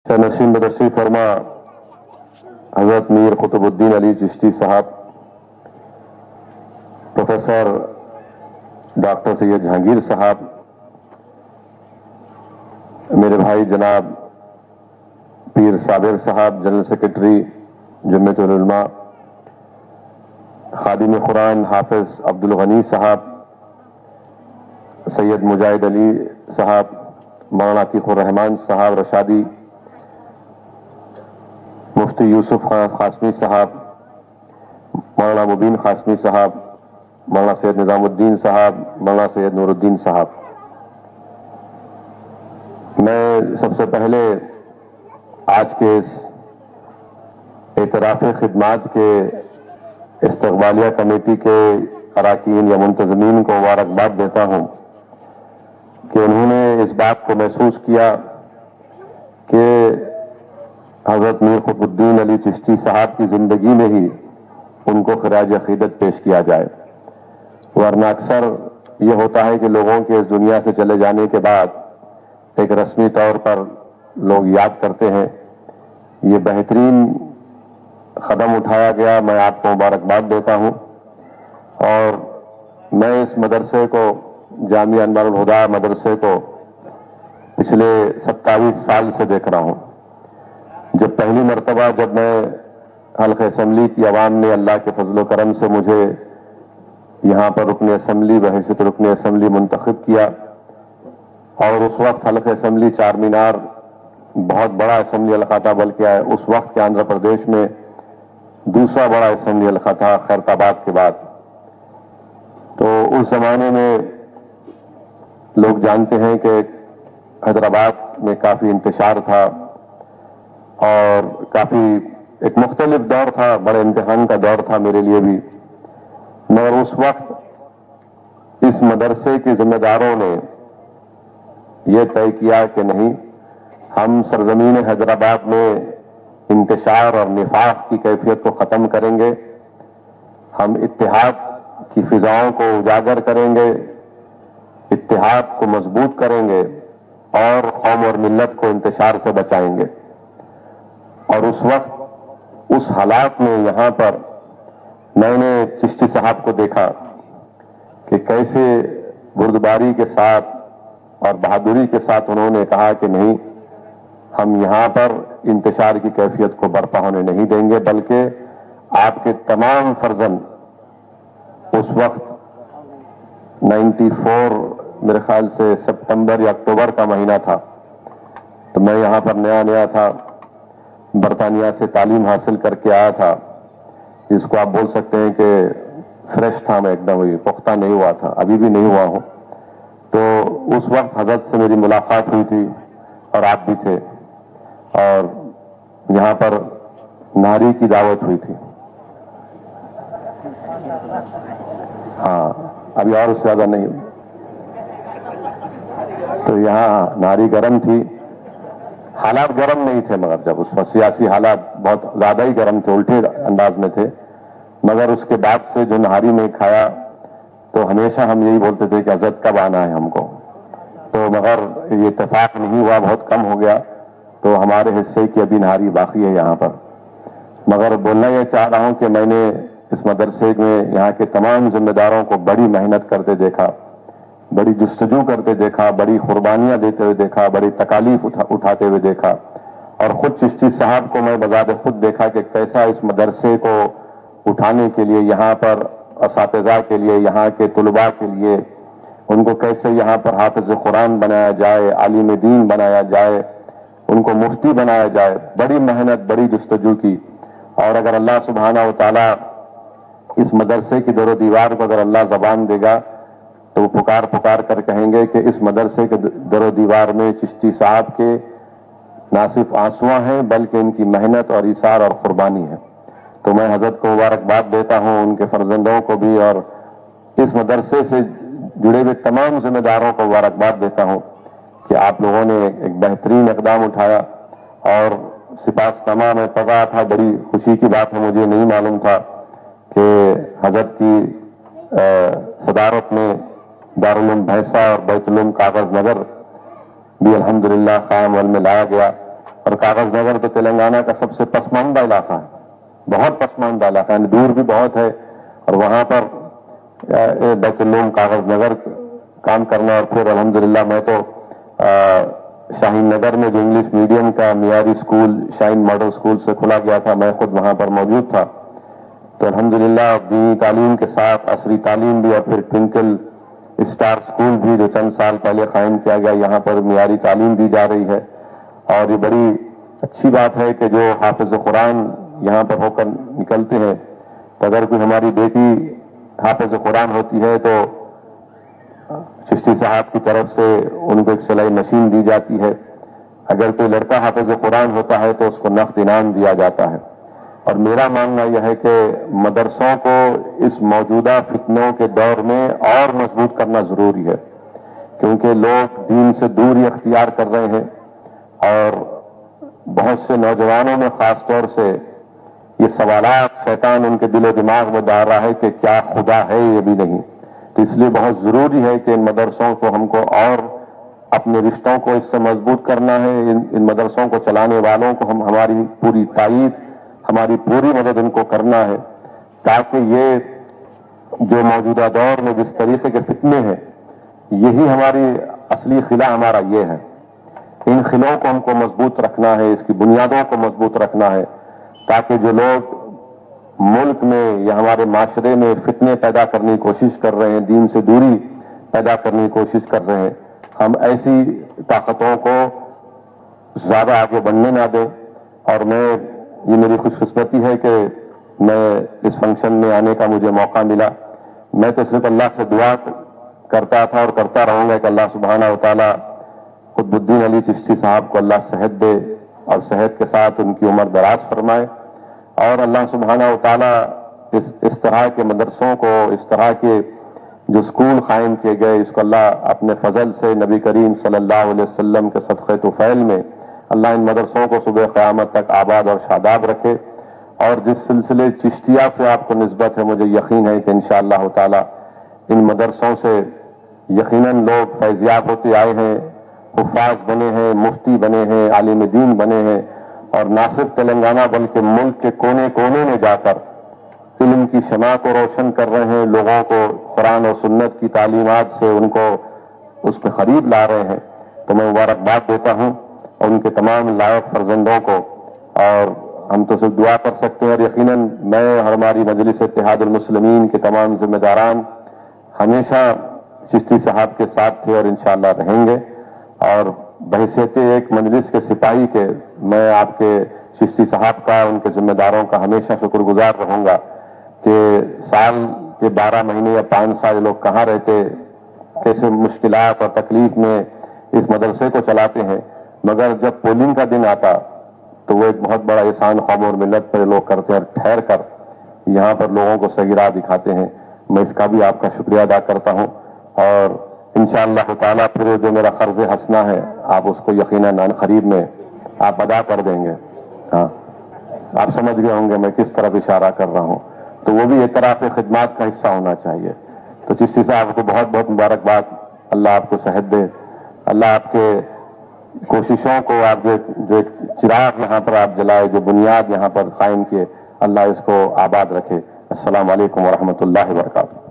नसीम बदरसी फरमा हजरत मीर कुतुबुद्दीन अली चिश्ती साहब, professor doctor Syed Jahangir साहब, मेरे भाई जनाब पीर साबिर साहब जनरल सेक्रेटरी जम्मियतुल उलमा, खादिम कुरान हाफिज अब्दुल गनी साहब, सैयद मुजाहिद अली साहब, मौलाना अतीकुर रहमान साहब रशादी, मुफ्ती यूसुफ खान खासमी साहब, मौलाना मुबीन खासमी साहब, मौलाना सैयद निजामुद्दीन साहब, मौलाना सैयद नूरुद्दीन साहब। मैं सबसे पहले आज के इस एतराफ़ खिदमात के इस्तक़बालिया कमेटी के अरकान या मुंतज़मीन को मुबारकबाद देता हूँ कि उन्होंने इस बात को महसूस किया कि हज़रत मीर कुतुबुद्दीन अली चिश्ती साहब की ज़िंदगी में ही उनको खराज अक़ीदत पेश किया जाए, वरना अक्सर ये होता है कि लोगों के इस दुनिया से चले जाने के बाद एक रस्मी तौर पर लोग याद करते हैं। ये बेहतरीन कदम उठाया गया, मैं आपको मुबारकबाद देता हूँ। और मैं इस मदरसे को, जामिया अनवारुल हुदा मदरसे को पिछले 27 साल से देख रहा हूँ। जब पहली मरतबा जब मैं हल्क़े असम्बली की आवाम ने अल्लाह के फजल करम से मुझे यहाँ पर रुकन असम्बली बहैसियत रुकन असम्बली मुंतखब किया, और उस वक्त हल्क़े असम्बली चार मीनार बहुत बड़ा असम्बली हल्का था, बल्कि उस वक्त के आंध्र प्रदेश में दूसरा बड़ा असम्बली हल्का था खैरताबाद के बाद। तो उस जमाने में लोग जानते हैं कि हैदराबाद में काफ़ी इंतशार था और काफ़ी एक मुख्तलिफ दौर था, बड़े इम्तिहान का दौर था मेरे लिए भी। मगर उस वक्त इस मदरसे के जिम्मेदारों ने यह तय किया कि नहीं, हम सरजमीन हैदराबाद में इंतशार और निफाक की कैफियत को ख़त्म करेंगे, हम इत्तेहाद की फिजाओं को उजागर करेंगे, इत्तेहाद को मजबूत करेंगे और कौम और मिल्लत को इंतशार से बचाएंगे। और उस वक्त उस हालात में यहाँ पर मैंने चिश्ती साहब को देखा कि कैसे बुर्दबारी के साथ और बहादुरी के साथ उन्होंने कहा कि नहीं, हम यहाँ पर इंतशार की कैफियत को बर्पा होने नहीं देंगे, बल्कि आपके तमाम फर्जंद उस वक्त 94 मेरे ख्याल से सितंबर या अक्टूबर का महीना था, तो मैं यहाँ पर नया नया था, बरतानिया से तालीम हासिल करके आया था, जिसको आप बोल सकते हैं कि फ्रेश था मैं, एकदम ही पुख्ता नहीं हुआ था, अभी भी नहीं हुआ हूँ। तो उस वक्त हजरत से मेरी मुलाकात हुई थी और आप भी थे, और यहाँ पर नारी की दावत हुई थी। हाँ, अभी और उससे ज्यादा नहीं। तो यहाँ नारी गर्म थी, हालात गर्म नहीं थे, मगर जब उस वक्त सियासी हालात बहुत ज्यादा ही गर्म थे, उल्टे अंदाज में थे। मगर उसके बाद से जो नहारी में खाया, तो हमेशा हम यही बोलते थे कि हजरत कब आना है हमको। तो मगर ये इत्तेफाक नहीं हुआ, बहुत कम हो गया, तो हमारे हिस्से की अभी नहारी बाकी है यहाँ पर। मगर बोलना ये चाह रहा हूँ कि मैंने इस मदरसे में यहाँ के तमाम जिम्मेदारों को बड़ी मेहनत करते देखा, बड़ी जुस्तजू करते देखा, बड़ी कुर्बानियां देते हुए देखा, बड़ी तकालीफ उठाते हुए देखा, और खुद चिश्ती साहब को मैं बजाते खुद देखा कि कैसा इस मदरसे को उठाने के लिए, यहाँ पर असातिज़ा के लिए, यहाँ के तुलबा के लिए, उनको कैसे यहाँ पर हाफिज़ कुरान बनाया जाए, आलिम दीन बनाया जाए, उनको मुफ्ती बनाया जाए, बड़ी मेहनत, बड़ी जुस्तजू की। और अगर अल्लाह सुब्हाना व तआला इस मदरसे की दरो दीवार को अगर अल्लाह ज़बान देगा, तो वो पुकार पुकार कर कहेंगे कि इस मदरसे के दरो दीवार में चिश्ती साहब के ना सिर्फ आंसुआं हैं, बल्कि इनकी मेहनत और इसार और कुर्बानी है। तो मैं हजरत को मुबारकबाद देता हूँ, उनके फर्जंदों को भी, और इस मदरसे से जुड़े हुए तमाम जिम्मेदारों को मुबारकबाद देता हूँ कि आप लोगों ने एक बेहतरीन इकदाम उठाया। और सिपासनामा में पढ़ रहा था, बड़ी खुशी की बात है, मुझे नहीं मालूम था कि हजरत की सदारत में दारुल भैंसा और बैतुल कागज नगर भी अल्हम्दुलिल्लाह कायम अमल में लाया गया। اور کاغذ نگر تو تلنگانہ کا سب سے پسماندہ علاقہ ہے، بہت پسماندہ علاقہ ہے، دور بھی بہت ہے، اور وہاں پر بیت العلوم کاغذ نگر کام کرنا، اور پھر الحمدللہ میں تو شاہین نگر میں جو انگلش میڈیم کا معیاری اسکول شاہین ماڈل اسکول سے کھلا گیا تھا، میں خود وہاں پر موجود تھا، تو الحمدللہ دینی تعلیم کے ساتھ عصری تعلیم بھی، اور پھر ٹوئنکل اسٹار اسکول بھی جو چند سال پہلے قائم کیا گیا، یہاں پر معیاری تعلیم دی جا رہی ہے، اور یہ بڑی اچھی بات ہے کہ جو حافظ قرآن یہاں پر ہو کر نکلتے ہیں، تو اگر کوئی ہماری بیٹی حافظ قرآن ہوتی ہے تو چشتی صاحب کی طرف سے ان کو ایک سلائی مشین دی جاتی ہے، اگر کوئی لڑکا حافظ قرآن ہوتا ہے تو اس کو نقد انعام دیا جاتا ہے۔ اور میرا ماننا یہ ہے کہ مدرسوں کو اس موجودہ فتنوں کے دور میں اور مضبوط کرنا ضروری ہے، کیونکہ لوگ دین سے دوری اختیار کر رہے ہیں، اور بہت سے نوجوانوں میں خاص طور سے یہ سوالات شیطان ان کے دل و دماغ میں ڈال رہا ہے کہ کیا خدا ہے، یہ بھی نہیں، تو اس لیے بہت ضروری ہے کہ ان مدرسوں کو ہم کو اور اپنے رشتوں کو اس سے مضبوط کرنا ہے، ان مدرسوں کو چلانے والوں کو ہماری پوری تائید، ہماری پوری مدد ان کو کرنا ہے، تاکہ یہ جو موجودہ دور میں جس طریقے کے فتنے ہیں، یہی ہماری اصلی خلا ہمارا یہ ہے، ان خلوں کو ہم کو مضبوط رکھنا ہے، اس کی بنیادوں کو مضبوط رکھنا ہے، تاکہ جو لوگ ملک میں یا ہمارے معاشرے میں فتنے پیدا کرنے کی کوشش کر رہے ہیں، دین سے دوری پیدا کرنے کی کوشش کر رہے ہیں، ہم ایسی طاقتوں کو زیادہ آگے بڑھنے نہ دیں۔ اور یہ میری خوش قسمتی ہے کہ میں اس فنکشن میں آنے کا مجھے موقع ملا۔ میں تو صرف اللہ سے دعا کرتا تھا اور کرتا رہوں گا کہ اللہ سبحانہ و تعالیٰ قطب الدین علی چشتی صاحب کو اللہ صحت دے، اور صحت کے ساتھ ان کی عمر دراز فرمائے، اور اللہ سبحانہ و تعالیٰ اس طرح کے مدرسوں کو، اس طرح کے جو اسکول قائم کیے گئے، اس کو اللہ اپنے فضل سے نبی کریم صلی اللہ علیہ وسلم کے صدقے طفیل میں اللہ ان مدرسوں کو صبح قیامت تک آباد اور شاداب رکھے۔ اور جس سلسلے چشتیہ سے آپ کو نسبت ہے، مجھے یقین ہے کہ انشاءاللہ تعالی ان مدرسوں سے یقیناً لوگ فیضیاب ہوتے آئے ہیں، حفاظ بنے ہیں، مفتی بنے ہیں، عالم دین بنے ہیں، اور نہ صرف تلنگانہ بلکہ ملک کے کونے کونے میں جا کر علم کی شمع کو روشن کر رہے ہیں، لوگوں کو قرآن و سنت کی تعلیمات سے ان کو اس پہ قریب لا رہے ہیں۔ تو میں مبارکباد دیتا ہوں اور ان کے تمام لائق فرزندوں کو، اور ہم تو صرف دعا کر سکتے ہیں، اور یقیناً میں اور ہماری مجلس اتحاد المسلمین کے تمام ذمہ داران ہمیشہ چشتی صاحب کے ساتھ تھے اور انشاءاللہ رہیں گے، اور بحیثیت ایک مجلس کے سپاہی کے میں آپ کے چشتی صاحب کا، ان کے ذمہ داروں کا ہمیشہ شکر گزار رہوں گا کہ سال کے 12 مہینے یا 5 سال لوگ کہاں رہتے، کیسے مشکلات اور تکلیف میں اس مدرسے کو چلاتے ہیں، مگر جب پولنگ کا دن آتا تو وہ ایک بہت بڑا احسان قوم اور ملت پر لوگ کرتے ہیں، اور ٹھہر کر یہاں پر لوگوں کو صحیح راہ دکھاتے ہیں۔ میں اس کا بھی آپ کا شکریہ ادا کرتا ہوں، اور انشاءاللہ تعالیٰ پھر جو میرا قرض حسنہ ہے آپ اس کو یقیناً قریب میں آپ ادا کر دیں گے۔ ہاں، آپ سمجھ گئے ہوں گے میں کس طرف اشارہ کر رہا ہوں، تو وہ بھی اعتراف خدمات کا حصہ ہونا چاہیے۔ تو چشتی صاحب کو بہت بہت مبارکباد، اللہ آپ کو صحت دے، اللہ آپ کے کوششوں کو، آپ جو ایک چراغ یہاں پر آپ جلائے، جو بنیاد یہاں پر قائم کیے، اللہ اس کو آباد رکھے۔ السلام علیکم ورحمۃ اللہ وبرکاتہ۔